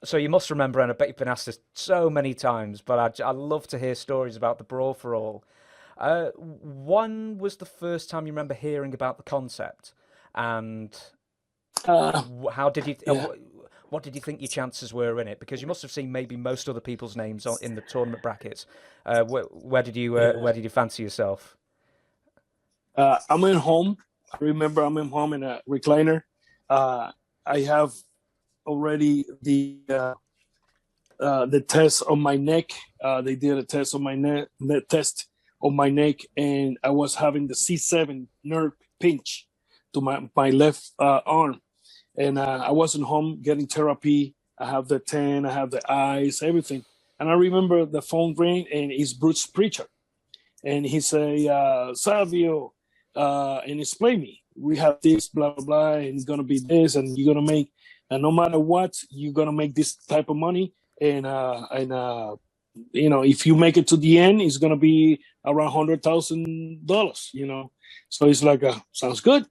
So you must remember, and I bet you've been asked this so many times, but I love to hear stories about the Brawl for All. When was the first time you remember hearing about the concept, and Uh, how did you? yeah. What did you think your chances were in it? Because you must have seen maybe most other people's names in the tournament brackets. Where Yeah. did you fancy yourself? I'm at home. I remember I'm at home in a recliner. Uh, I have already the test on my neck. They did a test on my neck, the test on my neck, and I was having the C7 nerve pinch to my left arm. And I wasn't home getting therapy. I have the 10, I have the eyes, everything. And I remember the phone rang, and it's Bruce Preacher. And he say, Savio, and explain me. We have this, blah, blah, blah, and it's going to be this, and you're going to make, and no matter what, you're going to make this type of money. And if you make it to the end, it's going to be around $100,000, So it's like, sounds good.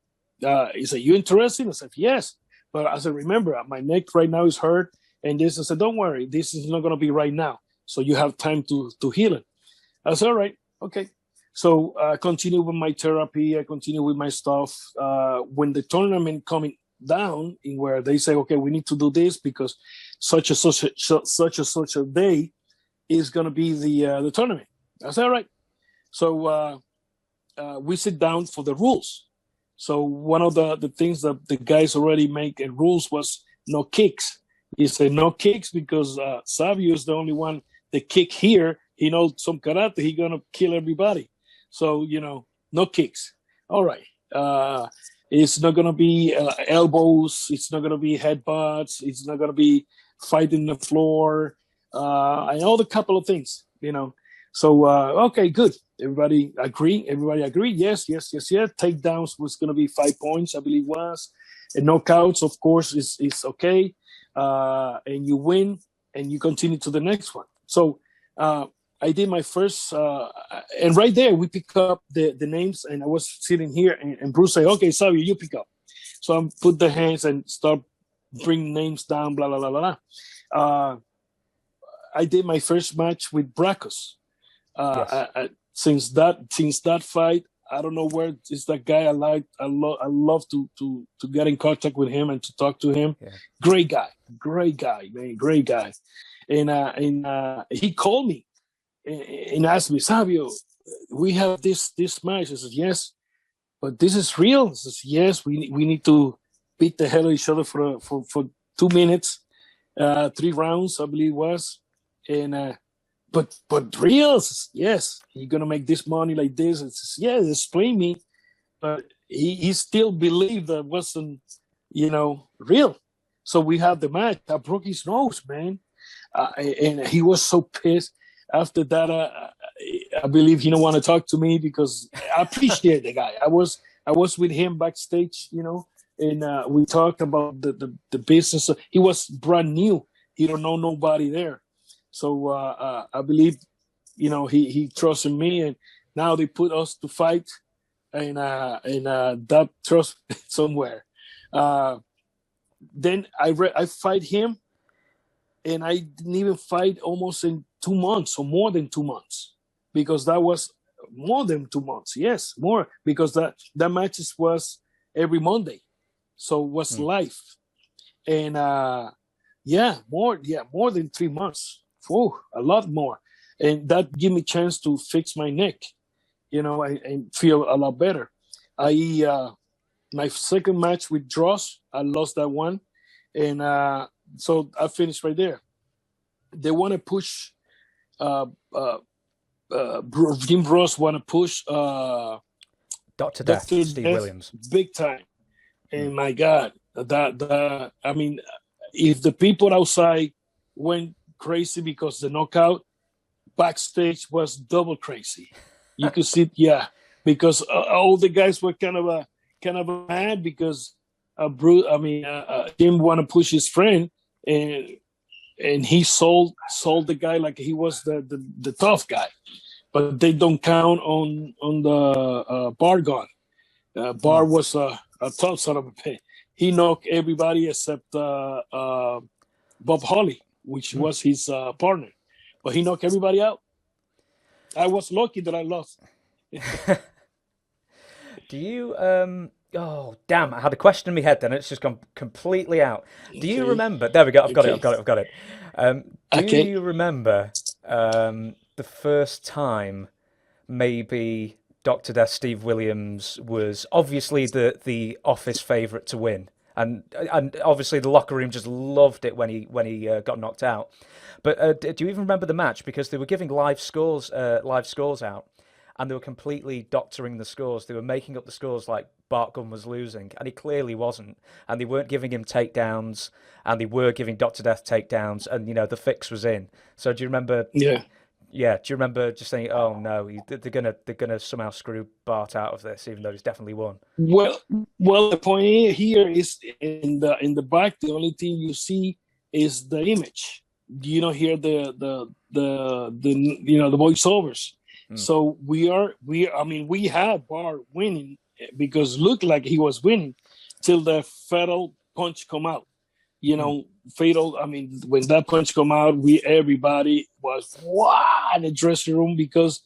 He said, you interested? I said, yes. But as I remember, my neck right now is hurt. And I said, don't worry, this is not going to be right now. So you have time to heal it. I said, all right, okay. So I continue with my therapy. I continue with my stuff. When the tournament coming down, in where they say, okay, we need to do this because such a day is going to be the tournament. I said, all right. So we sit down for the rules. So one of the things that the guys already make in rules was no kicks. He said no kicks because Savio is the only one that kick here. He knows some karate. He's going to kill everybody. So, no kicks. All right. It's not going to be elbows. It's not going to be headbutts. It's not going to be fighting the floor. I know the couple of things, So, okay, good. Everybody agree? Yes. Takedowns was going to be 5 points, I believe was. And knockouts, of course, is okay. And you win and you continue to the next one. So I did my first, and right there we pick up the names, and I was sitting here, and Bruce said, okay, Savio, you pick up. So I put the hands and start bring names down, blah, blah, blah, blah, blah. I did my first match with Bracos. Yes. Since that fight, I don't know where is that guy. I love to get in contact with him and to talk to him. Yeah. Great guy, man, great guy. And he called me and asked me, Savio, we have this match. I said, yes, but this is real. I said, yes, we need to beat the hell of each other for 2 minutes, 3 rounds, I believe it was. And but real, yes, you're gonna make this money like this. It's yeah, explain me. But he still believed that wasn't, real. So we have the match. I broke his nose, man, and he was so pissed. After that, I believe he don't want to talk to me because I appreciate the guy. I was with him backstage, and we talked about the business. He was brand new. He don't know nobody there. So I believe, he trusted me, and now they put us to fight, and that trust somewhere. Then I fight him, and I didn't even fight almost in 2 months or more than 2 months, because that was more than 2 months. Yes, more, because that matches was every Monday, so it was live, and more than 3 months. Oh, a lot more. And that gave me a chance to fix my neck, and feel a lot better. My second match with Dross, I lost that one. And so I finished right there. They want to push, Jim Ross want to push Dr. Death, Dr. Steve Death Williams. big time. And my God, I mean, if the people outside went crazy because the knockout, backstage was double crazy. You could see, yeah, because all the guys were kind of mad because Jim want to push his friend, and he sold the guy like he was the tough guy, but they don't count on the Bar gun. Bar was a tough son of a pig. He knocked everybody except Bob Holly, which was his partner, but he knocked everybody out. I was lucky that I lost. Do you oh damn, I had a question in my head then it's just gone completely out. Do you Okay. remember there we go, I've got it, Okay. I've got it, I've got it. Do Okay. you remember the first time maybe Dr. Death Steve Williams was obviously the office favourite to win? And obviously the locker room just loved it when he got knocked out. But do you even remember the match? Because they were giving live scores out, and they were completely doctoring the scores. They were making up the scores like Bart Gunn was losing, and he clearly wasn't. And they weren't giving him takedowns, and they were giving Doctor Death takedowns, and the fix was in. So do you remember? Yeah. Yeah, do you remember just saying, "Oh no, they're gonna somehow screw Bart out of this, even though he's definitely won." Well, the point here is in the back. The only thing you see is the image. You don't hear the voiceovers. So we had Bart winning because it looked like he was winning till the fatal punch come out. Fatal. I mean, when that punch come out, everybody was wow in the dressing room because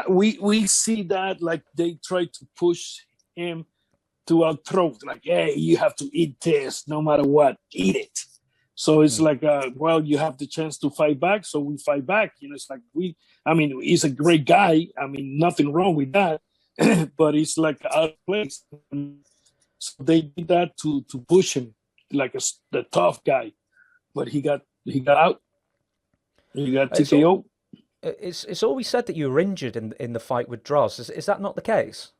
we see that like they try to push him to our throat, like, hey, you have to eat this no matter what, eat it. So it's like, well, you have the chance to fight back, so we fight back. It's like he's a great guy. I mean, nothing wrong with that, but it's like out of place. So they did that to push him like the tough guy, but he got out. He got TKO. It's always said that you were injured in the fight with Droz. Is that not the case?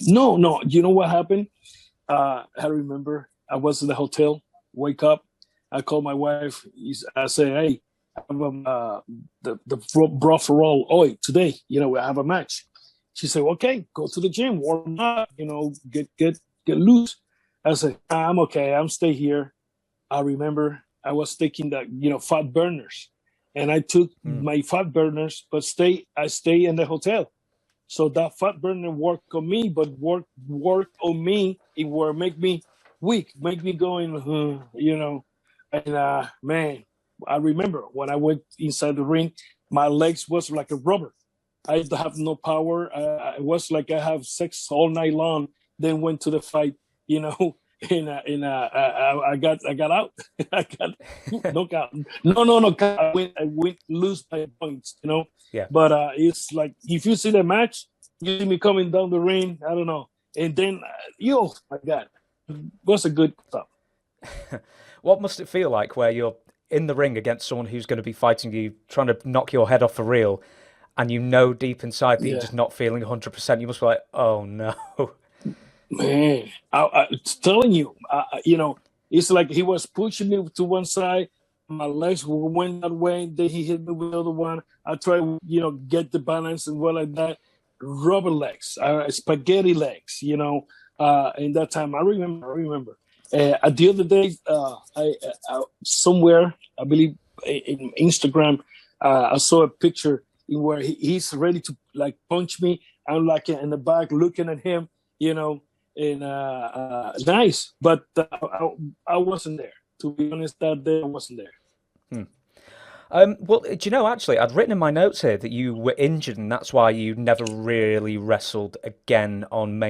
No. You know what happened? I remember I was in the hotel. Wake up. I called my wife. I say, hey, I have the Brawl for all. Today, I have a match. She said, okay, go to the gym, warm up, get loose. I said, I'm okay. I'm stay here. I remember I was taking the fat burners, and I took my fat burners, but I stay in the hotel. So that fat burner worked on me, but work on me. It will make me weak, make me going, And man, I remember when I went inside the ring, my legs was like a rubber. I have no power. It was like I have sex all night long. Then went to the fight, and I got out. I got knocked out. No. I went lose my points, Yeah. But it's like if you see the match, you see me coming down the ring. I don't know, and then my God, it was a good stuff. What must it feel like where you're in the ring against someone who's going to be fighting you, trying to knock your head off for real, and deep inside that you're just not feeling 100%? You must be like, oh no. Man, I'm telling you, it's like he was pushing me to one side. My legs went that way. Then he hit me with the other one. I tried, get the balance and like that. Rubber legs, spaghetti legs, in that time. I remember. The other day, I somewhere, I believe in Instagram, I saw a picture where he's ready to like punch me. I'm like in the back looking at him, and nice, but I wasn't there. To be honest, that day I wasn't there. Well, do you know, actually, I'd written in my notes here that you were injured, and that's why you never really wrestled again on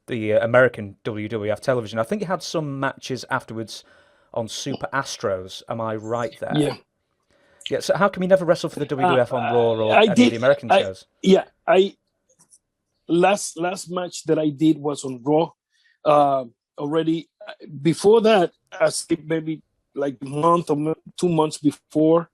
the American WWF television. I think you had some matches afterwards on Super Astros. Am I right there? Yeah. Yeah. So how come you never wrestled for the WWF on Raw or any of the American shows? Last match that I did was on Raw. Already before that, I think maybe like a month or 2 months before,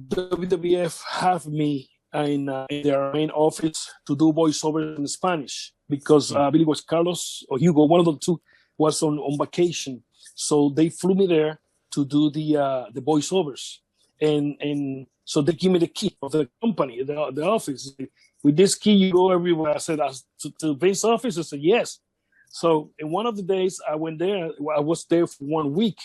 WWF have me in their main office to do voiceover in Spanish because I believe it was Carlos or Hugo, one of the two, was on vacation. So they flew me there to do the voiceovers, and so they give me the key of the company, the office. With this key, you go everywhere. I said, to Vince's office? I said, yes. So in one of the days I went there, I was there for 1 week.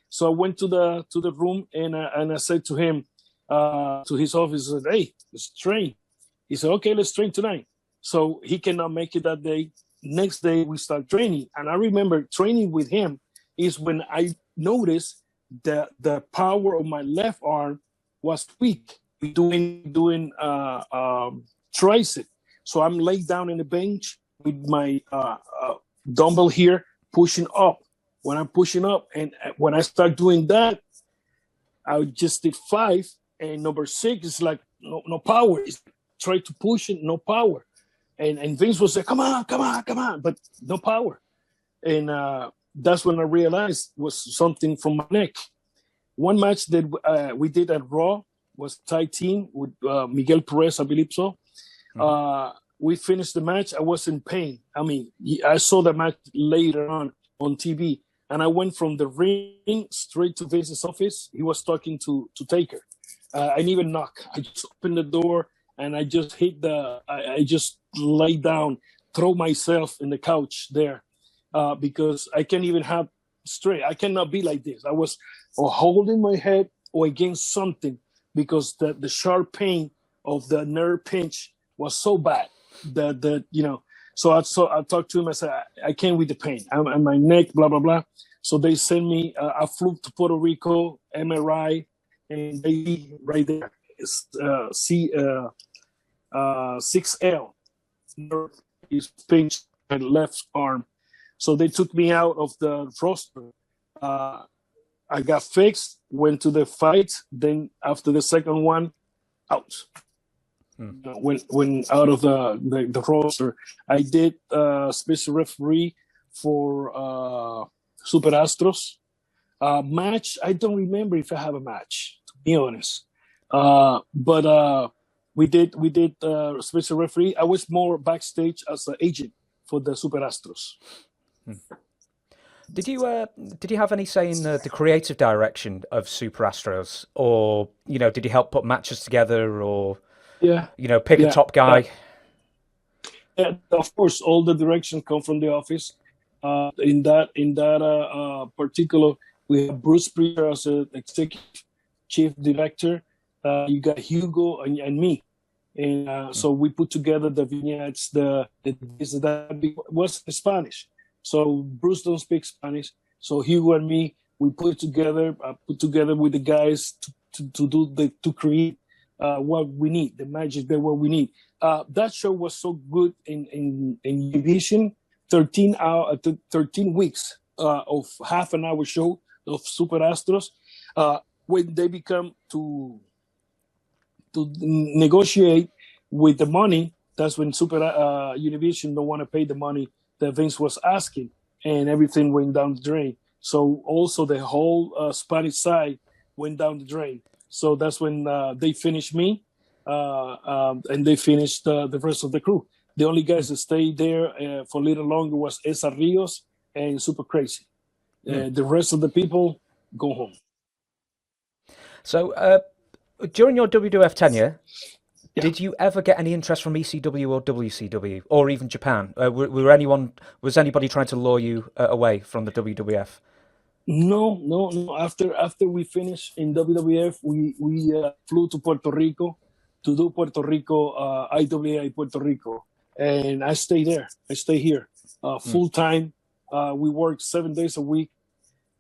So I went to the room and I said to him, to his office, I said, hey, let's train. He said, okay, let's train tonight. So he cannot make it that day. next day we start training, and I remember training with him is when I noticed that the power of my left arm was weak doing tricep. So I'm laid down in the bench with my dumbbell here, pushing up. When I'm pushing up, and when I start doing that, I just did 5, and number 6 is like no power. It's try to push it, no power. And Vince was like, come on, but no power. And that's when I realized it was something from my neck. One match that we did at Raw was tag team with Miguel Perez, I believe so. Mm-hmm. We finished the match. I was in pain. I mean, I saw the match later on TV, and I went from the ring straight to Vince's office. He was talking to Taker. I didn't even knock. I just opened the door, and I just I just lay down, throw myself in the couch there, because I can't even have straight. I cannot be like this. I was holding my head or against something because the sharp pain of the nerve pinch was so bad that So I talked to him. I said, I can't with the pain. I'm my neck, blah blah blah. So they sent me. I flew to Puerto Rico, MRI, and they right there. It's 6L. Nerve is pinched my left arm. So they took me out of the roster. I got fixed, went to the fight. Then after the second one, out. When out of the roster, I did special referee for Super Astros match. I don't remember if I have a match, to be honest. But we did special referee. I was more backstage as an agent for the Super Astros. Did you have any say in the creative direction of Super Astros, or did you help put matches together, or pick a top guy? Yeah, of course, all the direction come from the office. In that particular, we have Bruce Priester as an executive chief director. You got Hugo and me, and so we put together the vignettes. That was Spanish. So Bruce don't speak Spanish. So Hugo and me, we put together with the guys to create what we need, the magic that what we need. That show was so good in Univision, 13 weeks of half an hour show of Super Astros. When they become to negotiate with the money, that's when Super Univision don't want to pay the money that Vince was asking, and everything went down the drain. So also the whole Spanish side went down the drain. So that's when they finished me, and they finished the rest of the crew. The only guys that stayed there for a little longer was Esa Rios and Super Crazy. The rest of the people go home. So during your WWF tenure, did you ever get any interest from ECW or WCW or even Japan? Was anybody trying to lure you away from the WWF? No. After we finished in WWF, we flew to Puerto Rico to do Puerto Rico IWA Puerto Rico, and I stay there. I stay here full time. We work 7 days a week,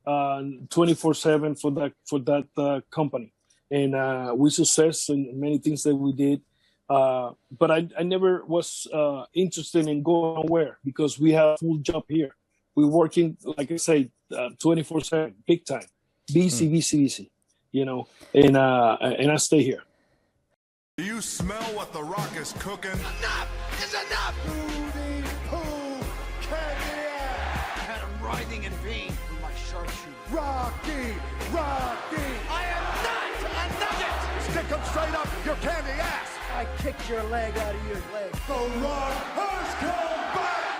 24/7 for that company. And we success in many things that we did. But I never was interested in going nowhere because we have a full job here. We're working, like I say, 24/7, big time. BC, and I stay here. Do you smell what The Rock is cooking? Enough is enough! Booty, poo, candy ass! I had him writhing in pain with my sharpshooter. Rocky! I am not a nugget! Stick him straight up your candy ass! I kicked your leg out of your leg. The Rock has come back!